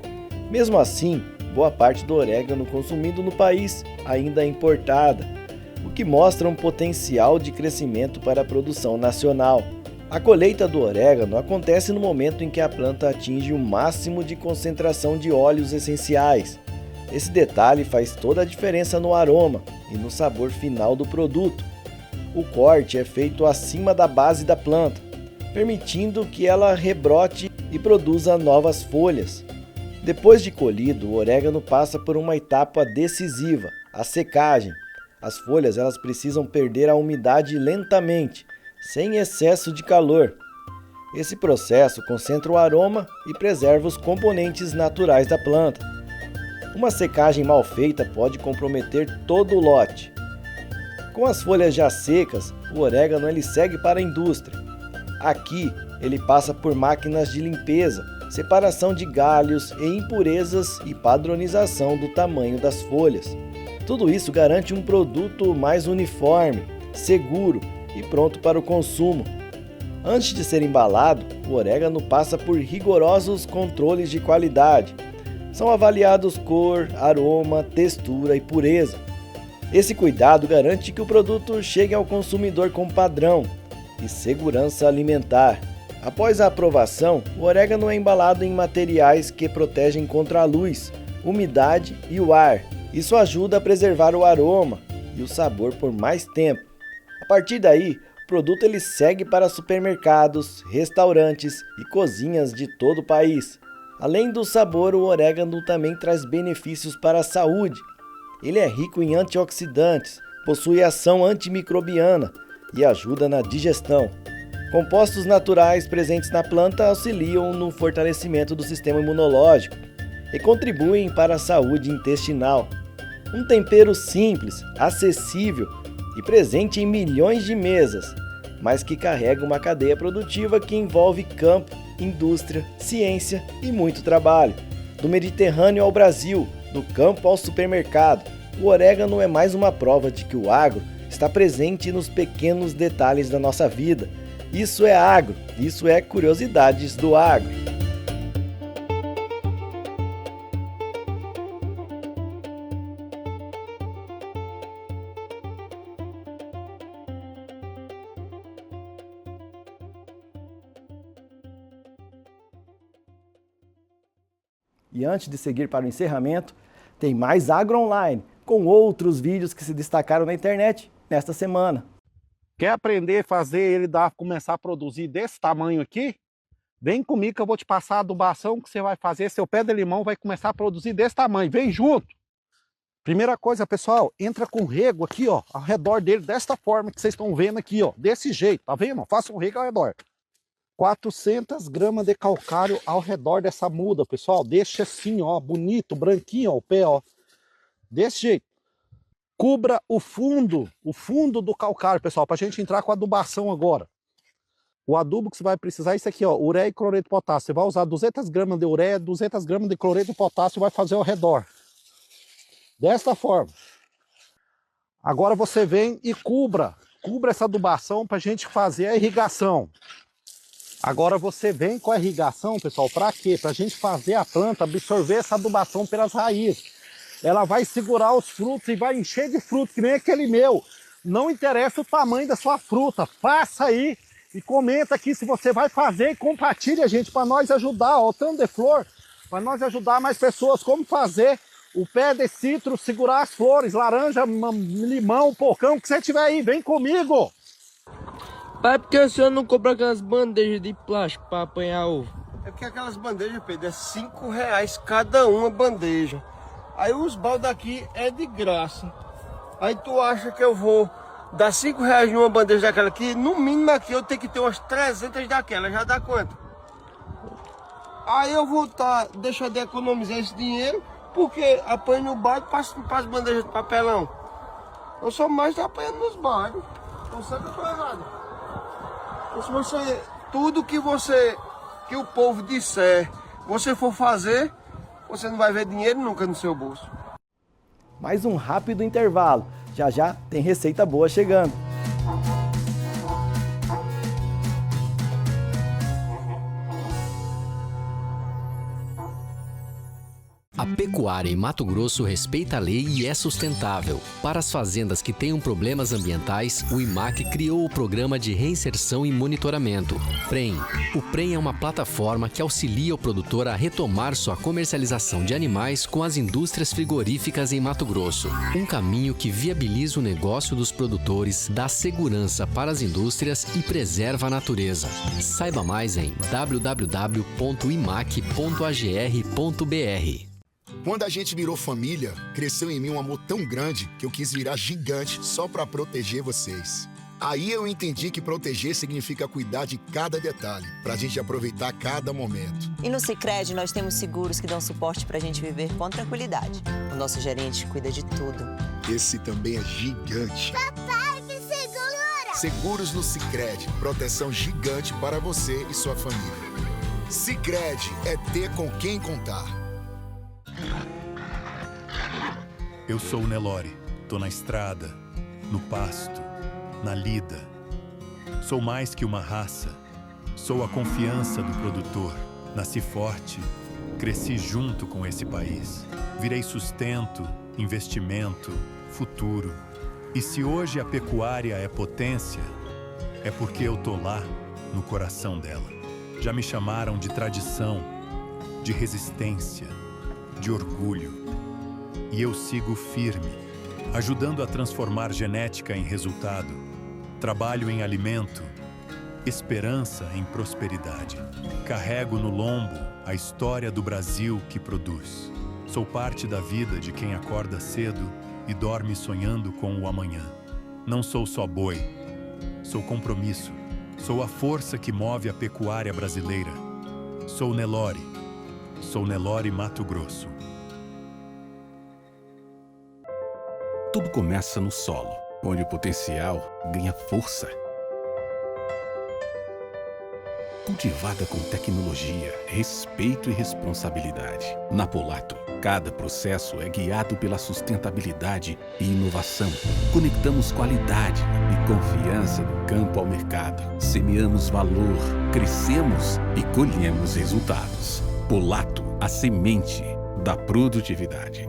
Mesmo assim, boa parte do orégano consumido no país ainda é importada, o que mostra um potencial de crescimento para a produção nacional. A colheita do orégano acontece no momento em que a planta atinge o máximo de concentração de óleos essenciais. Esse detalhe faz toda a diferença no aroma e no sabor final do produto. O corte é feito acima da base da planta, permitindo que ela rebrote e produza novas folhas. Depois de colhido, o orégano passa por uma etapa decisiva, a secagem. As folhas elas precisam perder a umidade lentamente, sem excesso de calor. Esse processo concentra o aroma e preserva os componentes naturais da planta. Uma secagem mal feita pode comprometer todo o lote. Com as folhas já secas, o orégano ele segue para a indústria. Aqui, ele passa por máquinas de limpeza, separação de galhos e impurezas e padronização do tamanho das folhas. Tudo isso garante um produto mais uniforme, seguro e pronto para o consumo. Antes de ser embalado, o orégano passa por rigorosos controles de qualidade. São avaliados cor, aroma, textura e pureza. Esse cuidado garante que o produto chegue ao consumidor com padrão e segurança alimentar. Após a aprovação, o orégano é embalado em materiais que protegem contra a luz, umidade e o ar. Isso ajuda a preservar o aroma e o sabor por mais tempo. A partir daí, produto ele segue para supermercados, restaurantes e cozinhas de todo o país. Além do sabor, o orégano também traz benefícios para a saúde. Ele é rico em antioxidantes, possui ação antimicrobiana e ajuda na digestão. Compostos naturais presentes na planta auxiliam no fortalecimento do sistema imunológico e contribuem para a saúde intestinal. Um tempero simples, acessível e presente em milhões de mesas, mas que carrega uma cadeia produtiva que envolve campo, indústria, ciência e muito trabalho. Do Mediterrâneo ao Brasil, do campo ao supermercado, o orégano é mais uma prova de que o agro está presente nos pequenos detalhes da nossa vida. Isso é agro, isso é curiosidades do agro. E antes de seguir para o encerramento, tem mais Agro Online, com outros vídeos que se destacaram na internet nesta semana. Quer aprender a fazer ele começar a produzir desse tamanho aqui? Vem comigo que eu vou te passar a adubação que você vai fazer. Seu pé de limão vai começar a produzir desse tamanho. Vem junto! Primeira coisa, pessoal, entra com rego aqui, ó, ao redor dele, desta forma que vocês estão vendo aqui, ó. Desse jeito, tá vendo? Faça um rego ao redor. 400 gramas de calcário ao redor dessa muda, pessoal. Deixa assim, ó, bonito, branquinho, ó, o pé, ó. Desse jeito. Cubra o fundo do calcário, pessoal, para a gente entrar com a adubação agora. O adubo que você vai precisar é isso aqui, ó, ureia e cloreto de potássio. Você vai usar 200 gramas de ureia, 200 gramas de cloreto de potássio e vai fazer ao redor. Desta forma. Agora você vem e cubra essa adubação para a gente fazer a irrigação. Agora você vem com a irrigação, pessoal, para quê? Para a gente fazer a planta absorver essa adubação pelas raízes. Ela vai segurar os frutos e vai encher de fruto, que nem aquele meu. Não interessa o tamanho da sua fruta, faça aí e comenta aqui se você vai fazer e compartilha, gente, para nós ajudar, ó, o tanto de flor, para nós ajudar mais pessoas, como fazer o pé de citro, segurar as flores, laranja, limão, porcão, que você tiver aí, vem comigo! Pai, por que o senhor não compra aquelas bandejas de plástico para apanhar ovo? É porque aquelas bandejas, Pedro, é R$5 cada uma bandeja. Aí os baldes aqui é de graça. Aí tu acha que eu vou dar R$5 numa bandeja daquela aqui? No mínimo aqui eu tenho que ter umas 300 daquela. Já dá quanto? Aí eu vou deixar de economizar esse dinheiro, porque apanho no balde e passo as bandejas de papelão. Eu sou mais apanhando nos baldes. Então sempre estou errado. Então, se você, tudo que o povo disser, você for fazer, você não vai ver dinheiro nunca no seu bolso. Mais um rápido intervalo. Já já tem receita boa chegando. A pecuária em Mato Grosso respeita a lei e é sustentável. Para as fazendas que tenham problemas ambientais, o IMAC criou o Programa de Reinserção e Monitoramento, PREM. O PREM é uma plataforma que auxilia o produtor a retomar sua comercialização de animais com as indústrias frigoríficas em Mato Grosso. Um caminho que viabiliza o negócio dos produtores, dá segurança para as indústrias e preserva a natureza. Saiba mais em www.imac.agr.br. Quando a gente virou família, cresceu em mim um amor tão grande que eu quis virar gigante só pra proteger vocês. Aí eu entendi que proteger significa cuidar de cada detalhe, pra gente aproveitar cada momento. E no Sicredi nós temos seguros que dão suporte pra gente viver com tranquilidade. O nosso gerente cuida de tudo. Esse também é gigante. Papai, me segura! Seguros no Sicredi, proteção gigante para você e sua família. Sicredi é ter com quem contar. Eu sou o Nelore, tô na estrada, no pasto, na lida. Sou mais que uma raça, sou a confiança do produtor. Nasci forte, cresci junto com esse país. Virei sustento, investimento, futuro. E se hoje a pecuária é potência, é porque eu tô lá, no coração dela. Já me chamaram de tradição, de resistência, de orgulho. E eu sigo firme, ajudando a transformar genética em resultado, Trabalho em alimento, esperança em prosperidade. Carrego no lombo a história do Brasil que produz. Sou parte da vida de quem acorda cedo e dorme sonhando com o amanhã. Não sou só boi, sou compromisso. Sou a força que move a pecuária brasileira. Sou Nelore Mato Grosso. Tudo começa no solo, onde o potencial ganha força. Cultivada com tecnologia, respeito e responsabilidade. Na Polato, cada processo é guiado pela sustentabilidade e inovação. Conectamos qualidade e confiança do campo ao mercado. Semeamos valor, crescemos e colhemos resultados. Polato, a semente da produtividade.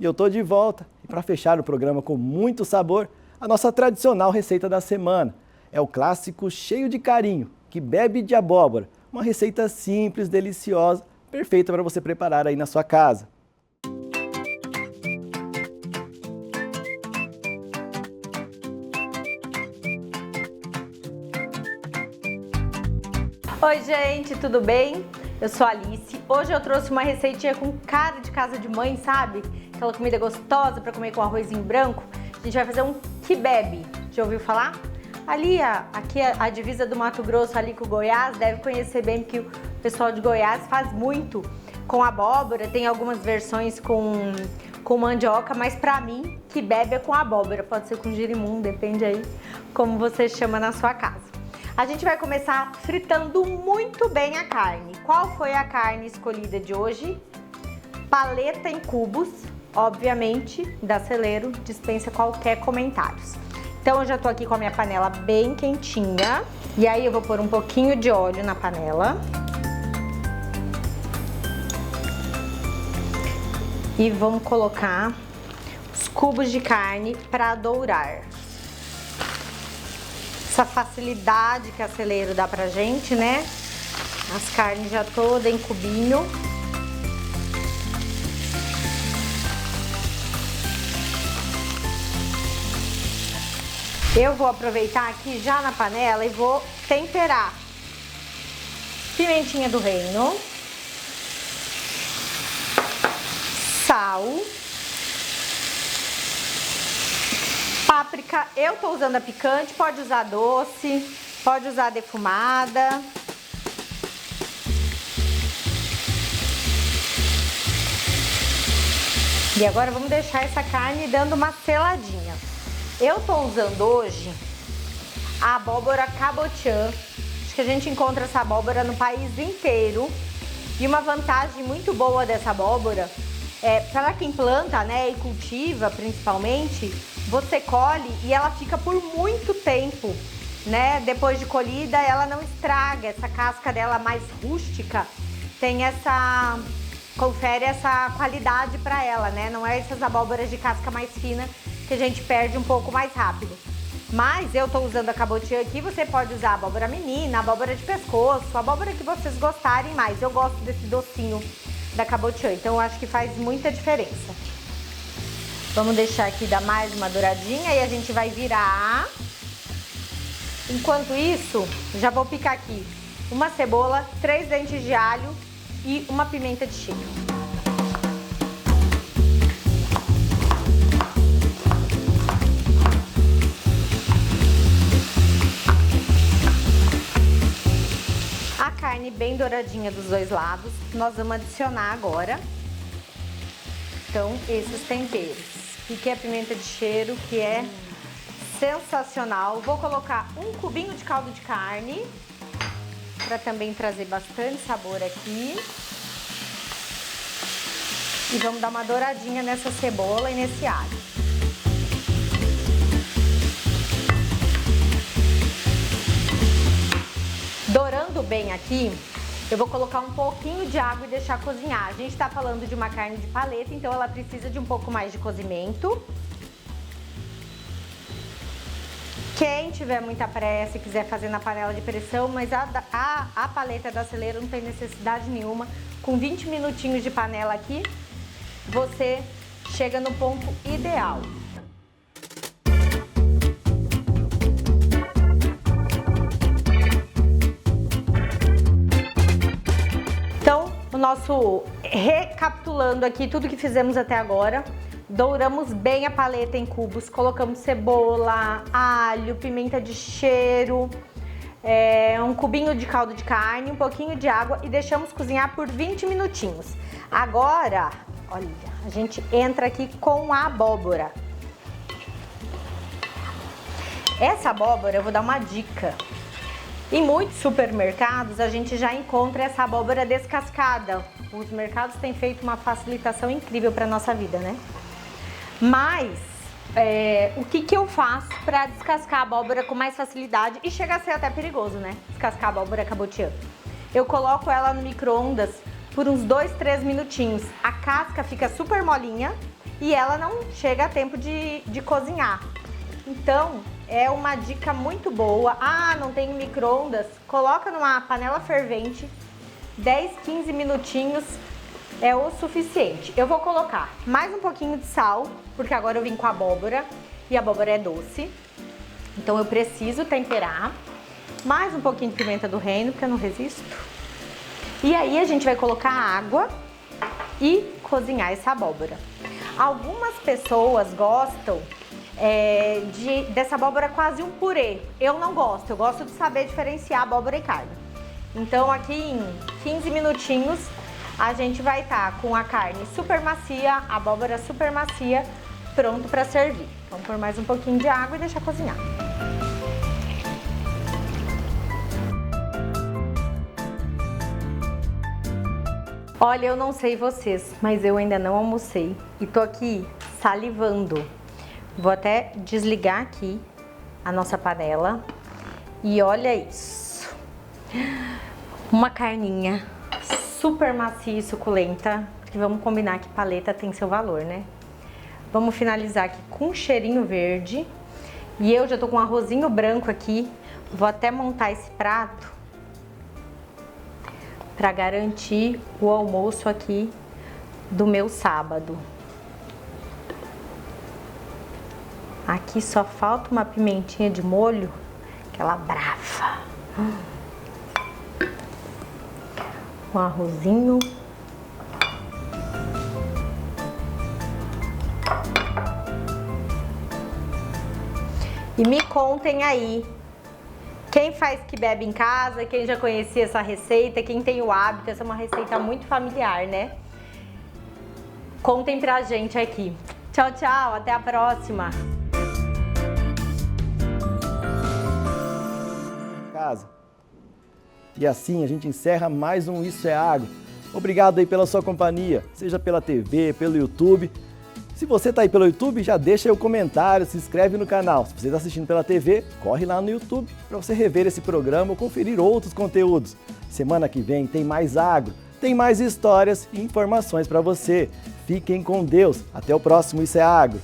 E eu tô de volta. E para fechar o programa com muito sabor, a nossa tradicional receita da semana. É o clássico cheio de carinho, que bebe de abóbora. Uma receita simples, deliciosa, perfeita para você preparar aí na sua casa. Oi gente, tudo bem? Eu sou a Alice. Hoje eu trouxe uma receitinha com cara de casa de mãe, sabe? Aquela comida gostosa para comer com arrozinho branco. A gente vai fazer um kebab. Já ouviu falar? Ali, aqui a divisa do Mato Grosso, ali com o Goiás, deve conhecer bem, porque o pessoal de Goiás faz muito com abóbora. Tem algumas versões com mandioca, mas pra mim, kebab é com abóbora. Pode ser com girimum, depende aí como você chama na sua casa. A gente vai começar fritando muito bem a carne. Qual foi a carne escolhida de hoje? Paleta em cubos, obviamente, da Celeiro, dispensa qualquer comentários. Então eu já tô aqui com a minha panela bem quentinha. E aí eu vou pôr um pouquinho de óleo na panela. E vamos colocar os cubos de carne para dourar. Essa facilidade que a Celeiro dá pra gente, né? As carnes já todas em cubinho. Eu vou aproveitar aqui já na panela e vou temperar. Pimentinha do reino. Sal. Páprica, eu tô usando a picante, pode usar doce, pode usar defumada. E agora vamos deixar essa carne dando uma seladinha. Eu tô usando hoje a abóbora cabotiã. Acho que a gente encontra essa abóbora no país inteiro. E uma vantagem muito boa dessa abóbora é, para quem planta, né, e cultiva principalmente, você colhe e ela fica por muito tempo, né? Depois de colhida, ela não estraga. Essa casca dela mais rústica tem essa, confere essa qualidade para ela, né? Não é essas abóboras de casca mais fina que a gente perde um pouco mais rápido. Mas eu tô usando a cabotiã aqui, você pode usar abóbora menina, abóbora de pescoço, a abóbora que vocês gostarem mais. Eu gosto desse docinho da cabotiã, então eu acho que faz muita diferença. Vamos deixar aqui dar mais uma douradinha e a gente vai virar. Enquanto isso, já vou picar aqui uma cebola, 3 dentes de alho e uma pimenta de cheiro. A carne bem douradinha dos dois lados, nós vamos adicionar agora, então, esses temperos. Aqui é a pimenta de cheiro, que é sensacional. Vou colocar um cubinho de caldo de carne, para também trazer bastante sabor aqui. E vamos dar uma douradinha nessa cebola e nesse alho. Dourando bem aqui, eu vou colocar um pouquinho de água e deixar cozinhar. A gente tá falando de uma carne de paleta, então ela precisa de um pouco mais de cozimento. Quem tiver muita pressa e quiser fazer na panela de pressão, mas a paleta da celeira não tem necessidade nenhuma. Com 20 minutinhos de panela aqui, você chega no ponto ideal. Então, recapitulando aqui tudo que fizemos até agora, douramos bem a paleta em cubos, colocamos cebola, alho, pimenta de cheiro, um cubinho de caldo de carne, um pouquinho de água e deixamos cozinhar por 20 minutinhos. Agora, olha, a gente entra aqui com a abóbora. Essa abóbora, eu vou dar uma dica. Em muitos supermercados a gente já encontra essa abóbora descascada. Os mercados têm feito uma facilitação incrível para a nossa vida, né? Mas o que eu faço para descascar a abóbora com mais facilidade e chega a ser até perigoso, né? Descascar a abóbora cabotiã. Eu coloco ela no micro-ondas por uns 2-3 minutinhos. A casca fica super molinha e ela não chega a tempo de cozinhar. Então, é uma dica muito boa. Ah, não tem micro-ondas? Coloca numa panela fervente, 10-15 minutinhos é o suficiente. Eu vou colocar mais um pouquinho de sal, porque agora eu vim com a abóbora e a abóbora é doce. Então eu preciso temperar. Mais um pouquinho de pimenta do reino, porque eu não resisto. E aí a gente vai colocar água e cozinhar essa abóbora. Algumas pessoas gostam dessa abóbora quase um purê. Eu não gosto, eu gosto de saber diferenciar abóbora e carne. Então aqui em 15 minutinhos a gente vai estar com a carne super macia, a abóbora super macia, pronto para servir. Vamos pôr mais um pouquinho de água e deixar cozinhar. Olha, eu não sei vocês, mas eu ainda não almocei e tô aqui salivando. Vou até desligar aqui a nossa panela e olha isso. Uma carninha super macia e suculenta, porque vamos combinar que paleta tem seu valor, né? Vamos finalizar aqui com um cheirinho verde. E eu já tô com um arrozinho branco aqui. Vou até montar esse prato para garantir o almoço aqui do meu sábado. Aqui só falta uma pimentinha de molho, aquela brava. Um arrozinho. E me contem aí, quem faz que bebe em casa, quem já conhecia essa receita, quem tem o hábito, essa é uma receita muito familiar, né? Contem pra gente aqui. Tchau, tchau, até a próxima! Casa. E assim a gente encerra mais um Isso é Agro. Obrigado aí pela sua companhia, seja pela TV, pelo YouTube. Se você está aí pelo YouTube, já deixa aí o comentário, se inscreve no canal. Se você está assistindo pela TV, corre lá no YouTube para você rever esse programa ou conferir outros conteúdos. Semana que vem tem mais agro, tem mais histórias e informações para você. Fiquem com Deus. Até o próximo Isso é Agro.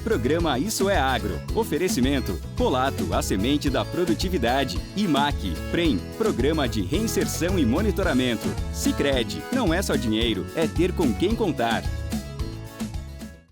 Programa Isso é Agro. Oferecimento: Polato, a semente da produtividade. IMAC, PREM, Programa de Reinserção e Monitoramento. Sicredi, não é só dinheiro, é ter com quem contar.